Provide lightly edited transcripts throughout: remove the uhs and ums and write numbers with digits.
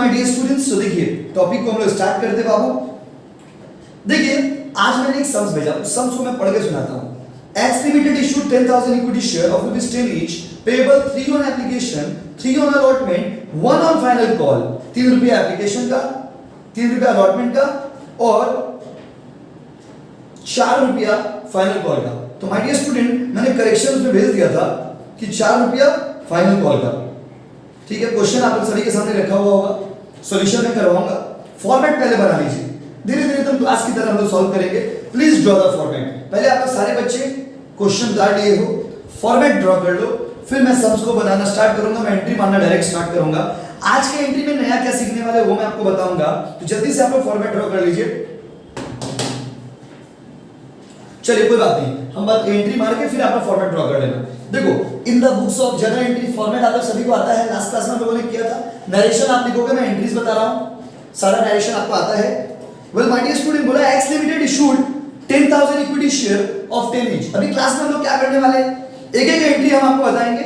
My dear students, तो देखिए topic को हम लोग स्टार्ट करते बाबू। देखिए आज मैंने एक सम्स भेजा, उस सम्स को मैं पढ़ के सुनाता हूं। X Limited issued 10,000 equity share of rupees 10 each, payable 3 on application, 3 on allotment, 1 on final call। 3 रुपया एप्लीकेशन का, 3 रुपया अलॉटमेंट का और 4 रुपया फाइनल कॉल का। तो माय डियर स्टूडेंट, मैंने करेक्शन में भेज दिया था कि 4 रुपया फाइनल कॉल का। ठीक है, क्वेश्चन आप सभी के सामने रखा हुआ होगा, सॉल्यूशन में करवाऊंगा। फॉर्मेट पहले बना लीजिए, धीरे धीरे तुम क्लास की तरह हम लोग सॉल्व करेंगे। Please draw the format. पहले आप सारे बच्चे क्वेश्चन कार्ड लिए हो, फॉर्मेट ड्रॉ कर लो, फिर मैं सम्स को बनाना स्टार्ट करूंगा। मैं एंट्री मारना डायरेक्ट स्टार्ट करूंगा। आज के एंट्री में नया क्या सीखने वाले वो मैं आपको बताऊंगा, तो जल्दी से आप लोग फॉर्मेट ड्रॉ कर लीजिए। चलिए कोई बात नहीं, हम बात एंट्री मार के फिर आप लोग फॉर्मेट ड्रॉ कर लेना। देखो in the books of general entry format आप लोग सभी को आता है, लास्ट क्लास में हम लोगों ने किया था। नरेशन आप लिखोगे, मैं एंट्रीज बता रहा हूं, सारा नरेशन आपको आता है। वेल माय डियर स्टूडेंट, बोला x limited issued 10,000 equity share of 10 each. अभी क्लास में हम लोग क्या करने वाले हैं, एक एक एंट्री हम आपको बताएंगे,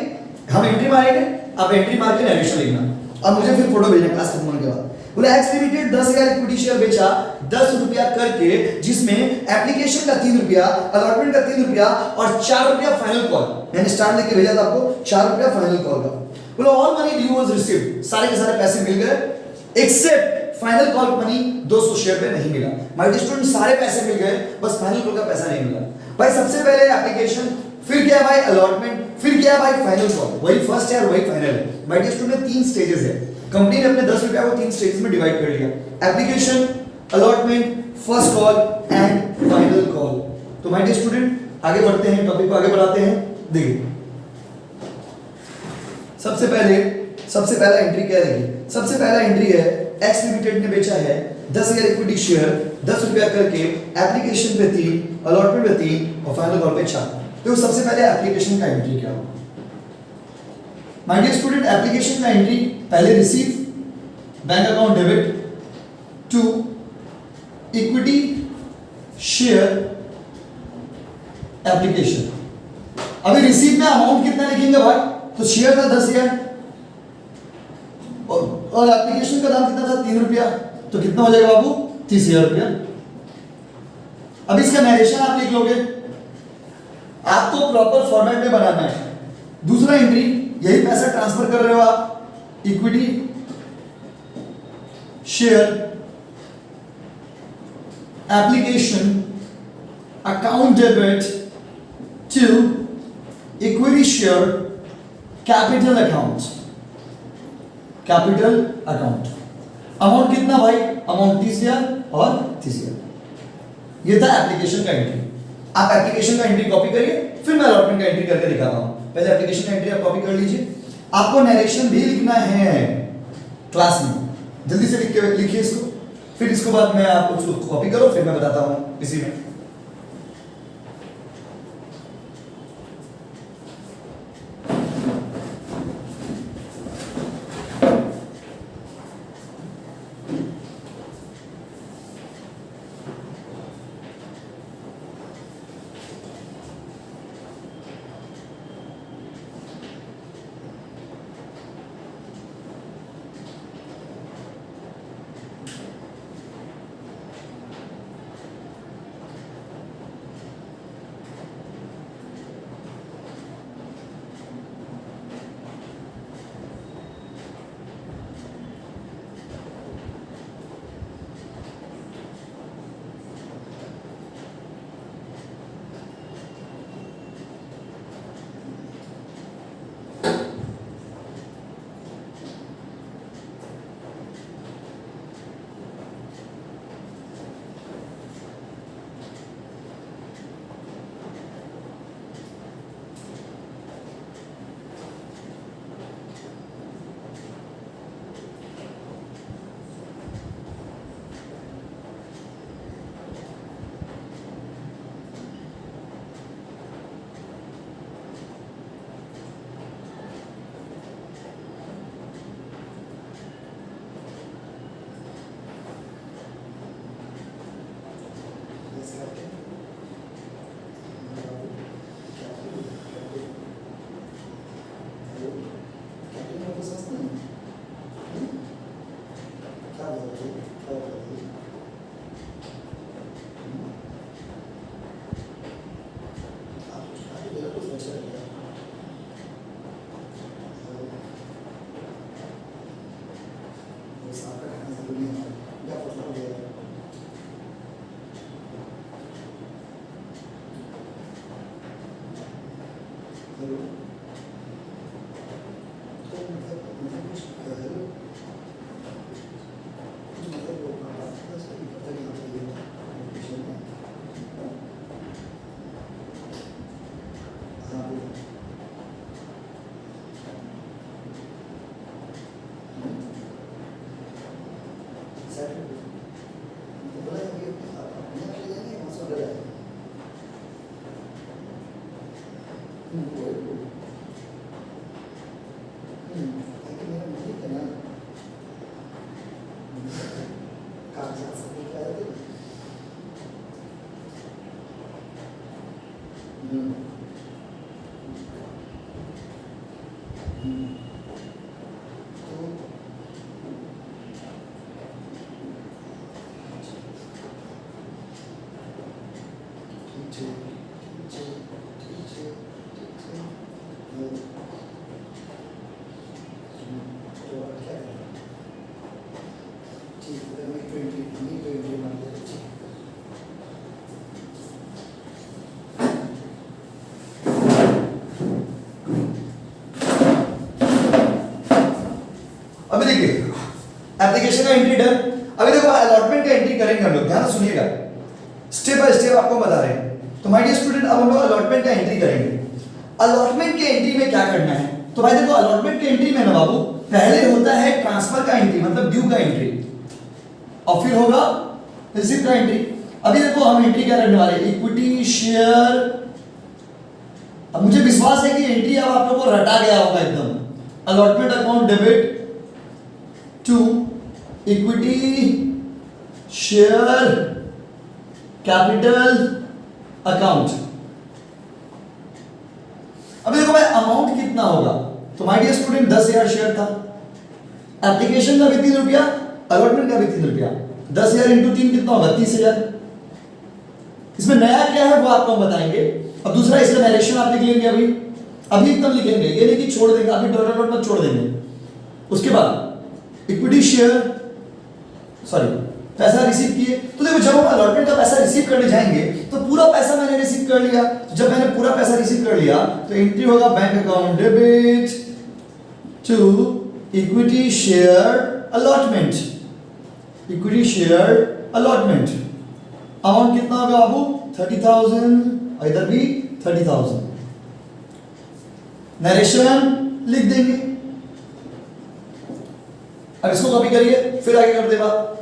हम एंट्री मारेंगे, आप एंट्री मार के नरेशन लिखना और मुझे फिर फोटो भेजना क्लास खत्म होने के बाद। बोला एक्स लिमिटेड 10,000 इक्विटी शेयर बेचा 10 रुपया करके, जिसमें एप्लीकेशन का 3 रुपया, अलॉटमेंट का 3 रुपया और 4 रुपया फाइनल कॉल। मैंने स्टार्ट लेके भेजा था आपको 4 रुपया फाइनल कॉल का। बोला all money due was received, सारे के सारे पैसे मिल गए except final call money 200 share पे नहीं मिला। माय डियर स्टूडेंट, सारे पैसे मिल गए, बस फाइनल कॉल का पैसा नहीं मिला। भाई सबसे पहले एप्लीकेशन, फिर क्या भाई अलॉटमेंट, फिर क्या भाई फाइनल कॉल। वही फर्स्ट है और वही फाइनल है। माय डियर स्टूडेंट, 3 स्टेजेस है। कंपनी ने अपने 10 रुपया को 3 स्टेजेस में डिवाइड कर लिया, application, allotment, first call and final call. तो माय डियर स्टूडेंट आगे बढ़ते हैं, टॉपिक को आगे बढ़ाते हैं। देखिए सबसे पहला एंट्री क्या है, देखिए सबसे पहला एंट्री है एक्स लिमिटेड ने बेचा है 10,000 इक्विटी शेयर 10 रुपया करके, एप्लीकेशन पे 3, अलॉटमेंट पे 3 और फाइनल कॉल पे 4। तो सबसे पहले एप्लीकेशन का एंट्री क्या होगा माय डियर स्टूडेंट। एप्लीकेशन का एंट्री पहले receive bank account debit to equity share application. अभी रिसीव में अमाउंट कितना लिखेंगे भाई, तो शेयर था 10,000 और एप्लीकेशन का दाम कितना था 3 रुपया, तो कितना हो जाएगा बाबू 30,000 रुपया। अब इसका नरेशन आप लिख लोगे, आपको प्रॉपर फॉर्मेट में बनाना है। दूसरा एंट्री, यही पैसा ट्रांसफर कर रहे हो आप, equity share application account debit to equity share capital account, capital account. Amount कितना भाई, अमाउंट 30,000 और 30,000। ये था एप्लीकेशन का एंट्री। आप एप्लीकेशन का एंट्री कॉपी करिए, फिर मैं अलॉटमेंट का एंट्री करके दिखाता हूं। पहले एप्लीकेशन का एंट्री आप कॉपी कर लीजिए। आपको नरेशन भी लिखना है क्लास में, जल्दी से लिखिए इसको, फिर इसके बाद मैं आपको उसको कॉपी करो, फिर मैं बताता हूं इसी में। अभी देखिए एप्लीकेशन का एंट्री डन। अभी देखो अलॉटमेंट का एंट्री करेंगे हम लोग, ध्यान से सुनिएगा, स्टेप बाय स्टेप आपको बता रहे हैं। तो माय डियर स्टूडेंट, अब हम लोग अलॉटमेंट का एंट्री करेंगे। अलॉटमेंट के एंट्री में क्या करना है, तो भाई देखो अलॉटमेंट के एंट्री में ना बाबू पहले होता है ट्रांसफर का एंट्री, मतलब ड्यू का एंट्री, और फिर होगा रिसीव का एंट्री। अभी देखो हम एंट्री क्या करने वाले, इक्विटी शेयर। अब मुझे विश्वास है कि एंट्री अब आप लोगों को रटा गया होगा एकदम। Allotment account debit to equity share capital account. अभी देखो भाई अमाउंट कितना होगा, तो माय डियर स्टूडेंट 10,000 शेयर था, एप्लीकेशन का भी 3 रुपया, अलॉटमेंट का भी 3 रुपया, 10,000 इंटू 3 कितना होगा 30,000। इसमें नया क्या है वो आपको हम बताएंगे। अब दूसरा इसका नरेशन आप लिख लेंगे, अभी एकदम लिखेंगे, ये नहीं कि छोड़ देंगे, अभी डॉलर नोट मत छोड़ देंगे। उसके बाद इक्विटी शेयर, सॉरी पैसा रिसीव किए। तो देखो जब हम अलॉटमेंट का पैसा रिसीव करने जाएंगे तो पूरा पैसा मैंने रिसीव कर लिया। जब मैंने पूरा पैसा रिसीव कर लिया तो एंट्री होगा bank account debit to equity share allotment, equity share allotment. Amount कितना होगा बाबू 30,000, इधर भी 30,000। नरेशन लिख देंगे। अब इसको कॉपी करिए, फिर आगे कर दे बात।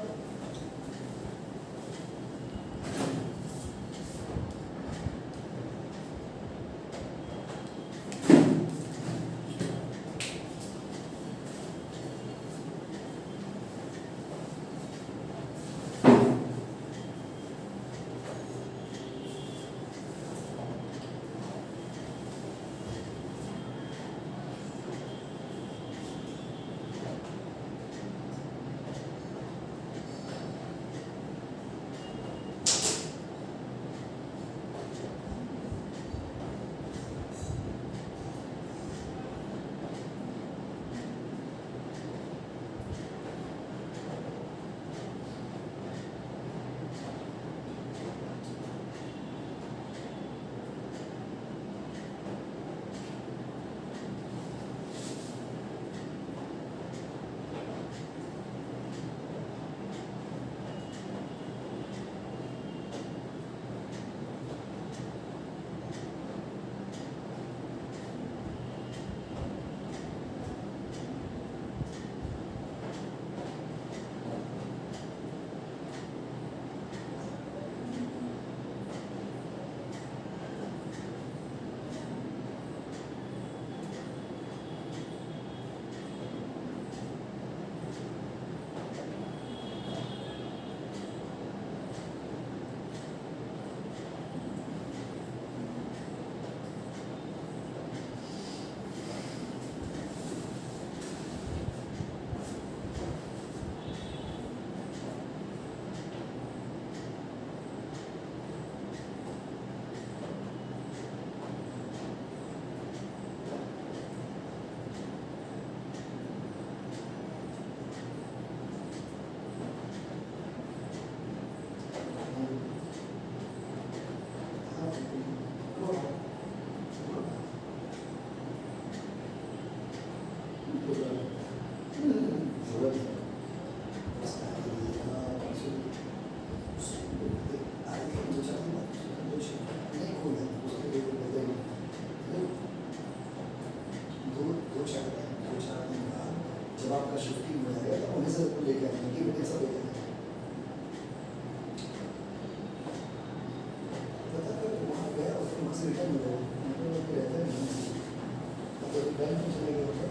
बैंक में चले गए होते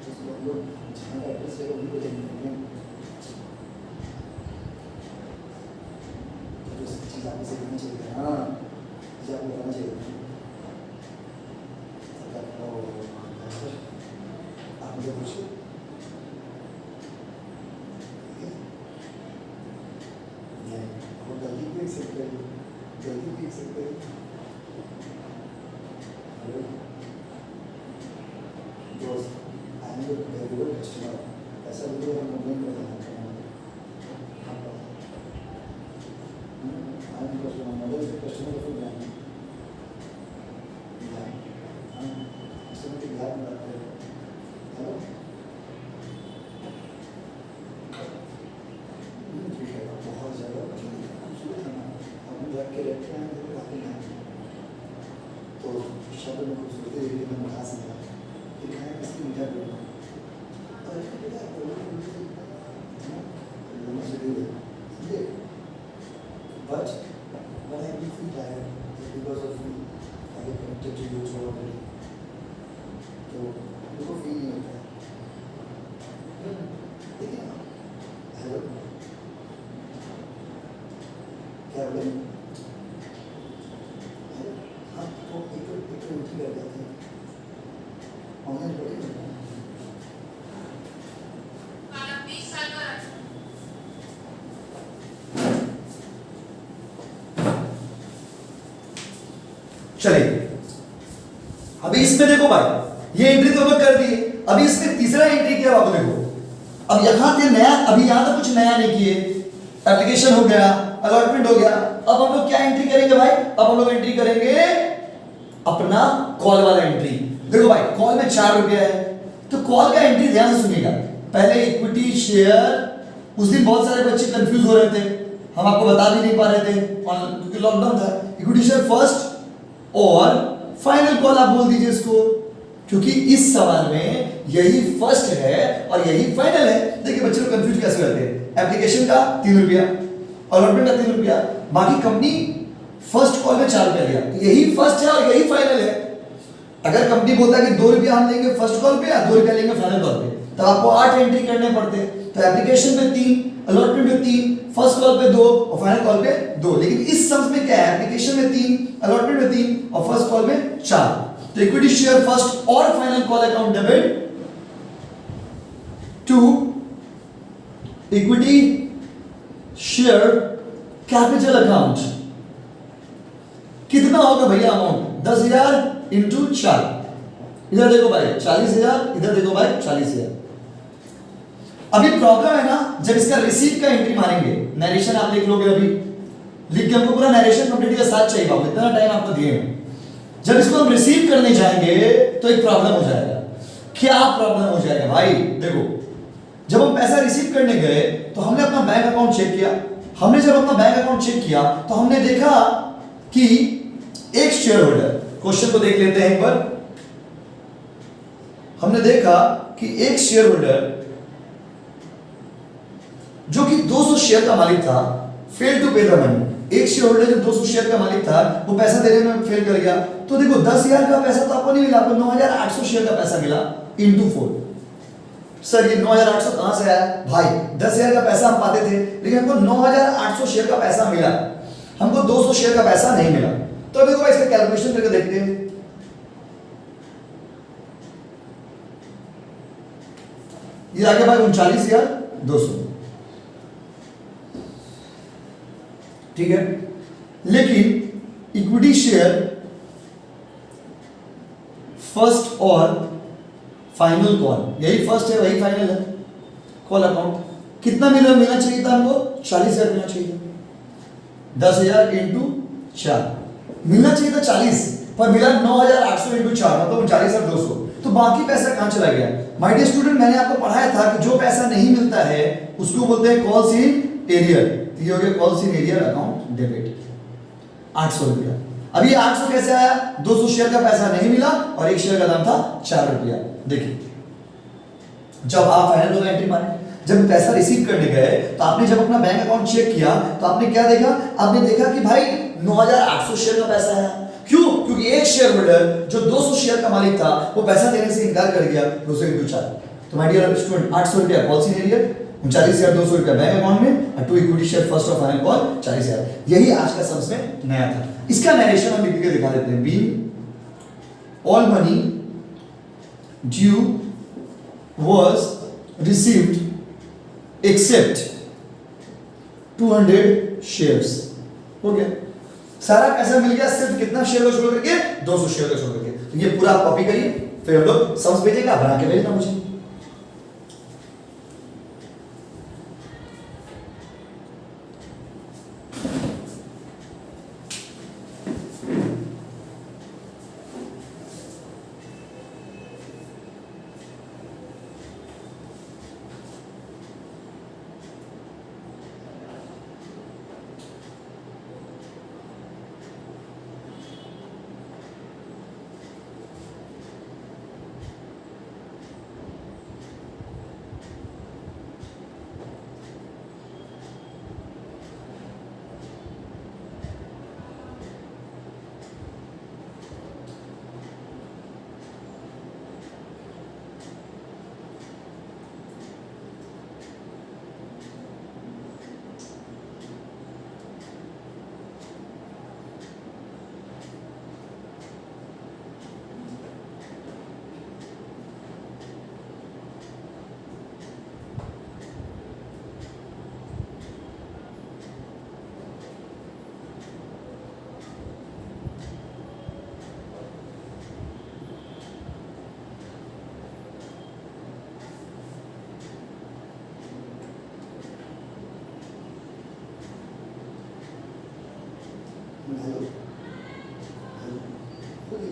तो लोग जहाँ का एड्रेस है वहीं पे देंगे जो चीज़ आपको सीखना चाहिए। हाँ चीज़ आपको करना चाहिए। आप मुझे पूछिए। वो गलती भी एक्सेप्ट करिए, गलती भी एक्सेप्ट करिए। हेलो दोस्त, I am your regular customer, ऐसा भी हम कंप्लेन कर देना I am customer, mother customer full brand ऐसे मुझे याद नहीं आता है। हेलो बहुत ज़्यादा खूबसूरत है ना, अपने घर के रहते हैं तो काफ़ी हैं तो शब्द में खूबसूरती देखने में मिठास मिला कि खाएँ किसकी मीठा बोलना और इसके लिए समझे but I am feel tired because of you I get connected to you so already तो मुझको फील नहीं होता है। देखिए ना हेलो क्या बोले हाँ तो एक एंट्री कर जाते हैं ऑनलाइन पढ़ी चलिए अभी इसमें देखो भाई ये एंट्री तो हमें कर दी। अभी इसमें तीसरा एंट्री क्या बाबू देखो। अब यहां से नया अभी यहां तक कुछ नया नहीं किए, एप्लीकेशन हो गया, अलॉटमेंट हो गया। अब हम लोग क्या एंट्री करेंगे भाई? अब हम लोग एंट्री करेंगे अपना कॉल वाला एंट्री। देखो भाई कॉल में 4 रुपया है तो कॉल का एंट्री ध्यान से सुनिएगा। पहले इक्विटी शेयर, उस दिन बहुत सारे बच्चे कंफ्यूज हो रहे थे, हम आपको बता भी नहीं पा रहे थे क्योंकि लॉकडाउन था। इक्विटी शेयर फर्स्ट और फाइनल कॉल आप बोल दीजिए इसको, क्योंकि इस सवाल में यही फर्स्ट है और यही फाइनल है। देखिए बच्चे लोग कंफ्यूज कैसे करते हैं। एप्लीकेशन का 3 रुपया, अलॉटमेंट का 3 रुपया, बाकी कंपनी फर्स्ट कॉल में 4 रुपया लिया, तो यही फर्स्ट है और यही फाइनल है। अगर कंपनी बोलता है कि 2 रुपया हम लेंगे फर्स्ट कॉल पे या 2 रुपया लेंगे फाइनल कॉल पे, तो आपको 8 एंट्री करने पड़ते। तो एप्लीकेशन में 3, अलॉटमेंट में 3, फर्स्ट कॉल पे 2 और फाइनल कॉल पे 2। लेकिन इस सम्स में क्या है? एप्लीकेशन में 3, अलॉटमेंट में 3 और फर्स्ट कॉल में 4। तो इक्विटी शेयर फर्स्ट और final call account debit to equity share capital account. कितना होगा भैया अमाउंट? 10,000 इंटू 4। इधर देखो भाई 40,000, इधर देखो भाई 40,000। अभी प्रॉब्लम है ना, जब इसका रिसीट का एंट्री मारेंगे, नरेशन आप लिख लोगे, अभी लिख के हमको पूरा नरेशन कंप्लीट के साथ चाहिए बाबू, इतना टाइम आपको दिए हैं। जब इसको हम रिसीव करने जाएंगे तो एक प्रॉब्लम हो जाएगा। क्या प्रॉब्लम हो जाएगा भाई? देखो जब हम पैसा रिसीव करने गए तो हमने अपना बैंक अकाउंट चेक किया। हमने जब अपना बैंक अकाउंट चेक किया तो हमने देखा कि एक शेयर होल्डर, क्वेश्चन को देख लेते हैं एक बार। हमने देखा कि एक शेयर होल्डर जो कि 200 शेयर का मालिक था, फेल टू पे द मनी। एक शेयर होल्डर जो 200 शेयर का मालिक था वो पैसा देने में फेल कर गया। तो देखो 10,000 का पैसा तो आपको नहीं मिला, आपको 9,800 शेयर का पैसा मिला इंटू 4। सर ये 9,800 कहां से आया? भाई 10,000 का पैसा हम पाते थे लेकिन हमको 9,800 शेयर का पैसा मिला, हमको 200 शेयर का पैसा नहीं मिला। तो देखो इसका कैलकुलेशन करके देखते हैं। ये आगे भाई 39,200, ठीक है। लेकिन इक्विटी शेयर फर्स्ट और फाइनल कॉल, यही फर्स्ट है वही फाइनल है कॉल अकाउंट। कितना मिलना चाहिए था हमको? 40,000 मिलना चाहिए था। 10,000 इंटू 4 मिलना चाहिए था 40, पर मिला 9,800 इंटू 4 मतलब 39,200। तो बाकी पैसा कहां चला गया? माय डियर स्टूडेंट, मैंने आपको पढ़ाया था कि जो पैसा नहीं मिलता है उसको बोलते हैं कॉल्स इन एरियर। ये हो गया calls in arrear account debit 800 रुपया। अभी 800 कैसे आया? 200 शेयर का पैसा नहीं मिला और एक शेयर का दाम था 4 रुपया। देखिए जब आप फाइनल वाला एंट्री मारे, जब पैसा रिसीव करने गए तो आपने जब अपना बैंक अकाउंट चेक किया तो आपने क्या देखा? आपने देखा कि भाई 9,800 शेयर का पैसा है। क्यों? क्योंकि एक शेयर होल्डर जो 200 शेयर का मालिक था वो पैसा देने से इनकार कर गया 200 into 4। तो माय डियर स्टूडेंट 800 रुपया कॉल सीनियर 39,200 रुपया बैंक अकाउंट में और 2 इक्विटी शेयर फर्स्ट और फाइनल कॉल 40,000। यही आज का सम्स में नया था। इसका नरेशन हम लिख के दिखा देते हैं। Being all money due was received accept 200 shares. हो गया, सारा पैसा मिल गया, सिर्फ कितना शेयर को छोड़ करके 200 शेयर को छोड़ करके। तो ये पूरा कॉपी करिए, फिर हम लोग सम्स भेजेगा, बना के भेजना मुझे। तो